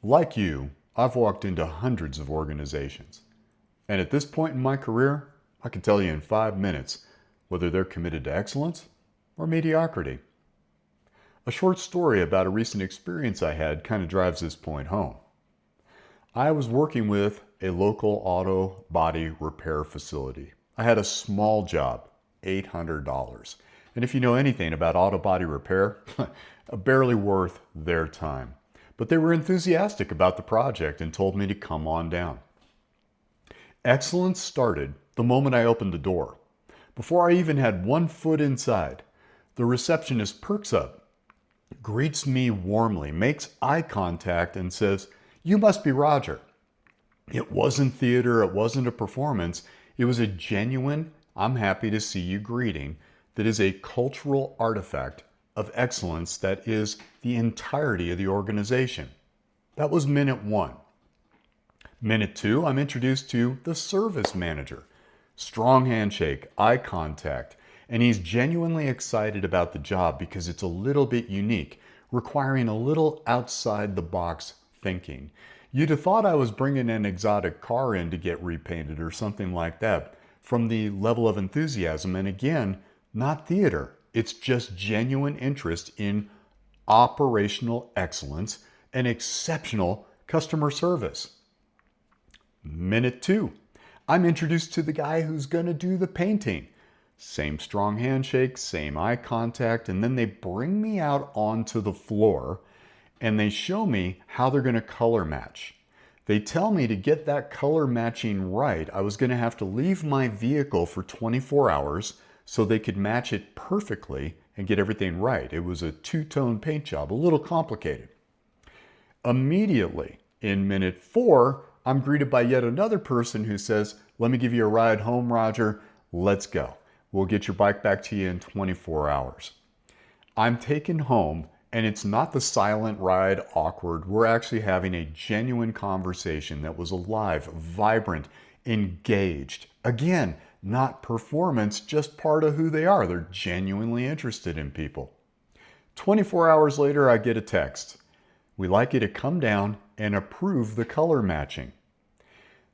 Like you, I've walked into hundreds of organizations. And at this point in my career, I can tell you in 5 minutes whether they're committed to excellence or mediocrity. A short story about a recent experience I had kind of drives this point home. I was working with a local auto body repair facility. I had a small job, $800. And if you know anything about auto body repair, barely worth their time. But they were enthusiastic about the project and told me to come on down. Excellence started the moment I opened the door. Before I even had 1 foot inside, the receptionist perks up, greets me warmly, makes eye contact, and says, "You must be Roger." It wasn't theater, it wasn't a performance. It was a genuine, "I'm happy to see you" greeting that is a cultural artifact of excellence that is the entirety of the organization. That was minute 1. Minute 2, I'm introduced to the service manager. Strong handshake, eye contact, and he's genuinely excited about the job because it's a little bit unique, requiring a little outside the box thinking. You'd have thought I was bringing an exotic car in to get repainted or something like that from the level of enthusiasm. And again, not theater. It's just genuine interest in operational excellence and exceptional customer service. Minute 2, I'm introduced to the guy who's going to do the painting. Same strong handshake, same eye contact, and then they bring me out onto the floor and they show me how they're going to color match. They tell me to get that color matching right, I was going to have to leave my vehicle for 24 hours so they could match it perfectly and get everything right. It was a two-tone paint job, a little complicated. Immediately in minute 4, I'm greeted by yet another person who says, "Let me give you a ride home, Roger. Let's go. We'll get your bike back to you in 24 hours." I'm taken home, and it's not the silent ride, awkward. We're actually having a genuine conversation that was alive, vibrant, engaged. Again, not performance, just part of who they are. They're genuinely interested in people. 24 hours later, I get a text. "We'd like you to come down and approve the color matching."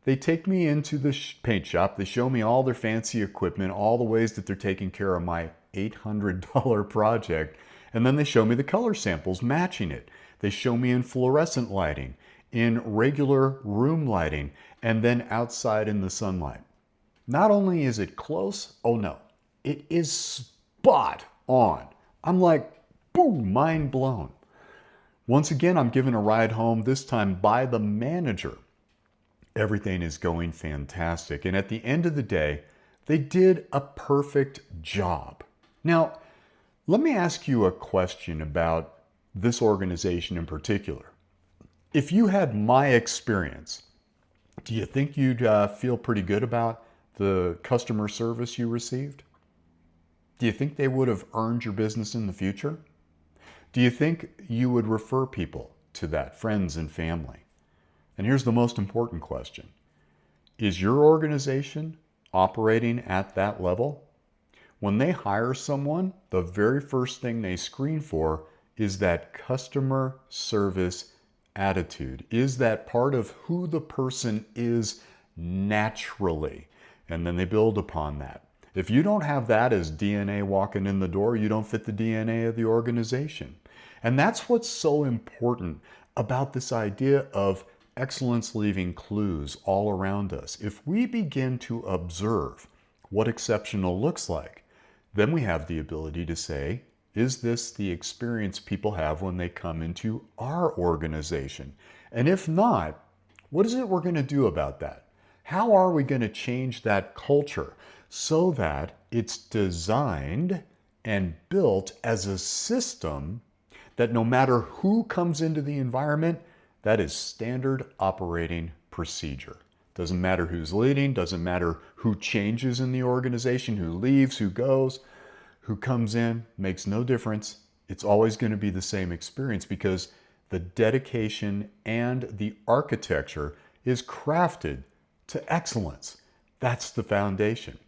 They take me into the paint shop. They show me all their fancy equipment, all the ways that they're taking care of my $800 project. And then they show me the color samples matching it. They show me in fluorescent lighting, in regular room lighting, and then outside in the sunlight. Not only is it close, oh no, it is spot on. I'm like, boom, mind blown. Once again, I'm given a ride home, this time by the manager. Everything is going fantastic. And at the end of the day, they did a perfect job. Now, let me ask you a question about this organization in particular. If you had my experience, do you think you'd feel pretty good about the customer service you received? Do you think they would have earned your business in the future? Do you think you would refer people to that, friends and family? And here's the most important question. Is your organization operating at that level? When they hire someone, the very first thing they screen for is that customer service attitude. Is that part of who the person is naturally? And then they build upon that. If you don't have that as DNA walking in the door, you don't fit the DNA of the organization. And that's what's so important about this idea of excellence leaving clues all around us. If we begin to observe what exceptional looks like, then we have the ability to say, is this the experience people have when they come into our organization? And if not, what is it we're going to do about that? How are we going to change that culture so that it's designed and built as a system that no matter who comes into the environment, that is standard operating procedure. Doesn't matter who's leading, doesn't matter who changes in the organization, who leaves, who goes, who comes in, makes no difference. It's always going to be the same experience because the dedication and the architecture is crafted to excellence. That's the foundation.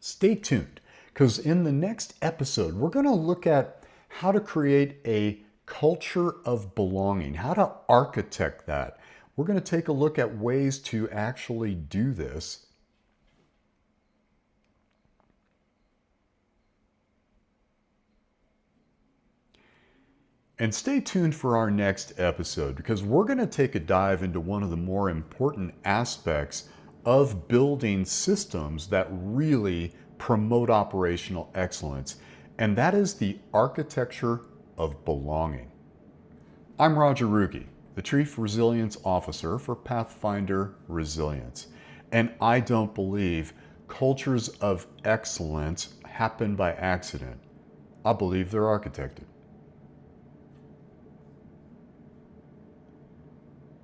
Stay tuned because in the next episode, we're going to look at how to create a culture of belonging, how to architect that. We're going to take a look at ways to actually do this. And stay tuned for our next episode because we're going to take a dive into one of the more important aspects of building systems that really promote operational excellence, and that is the architecture of belonging. I'm Roger Ruge, the Chief Resilience Officer for Pathfinder Resilience, and I don't believe cultures of excellence happen by accident. I believe they're architected.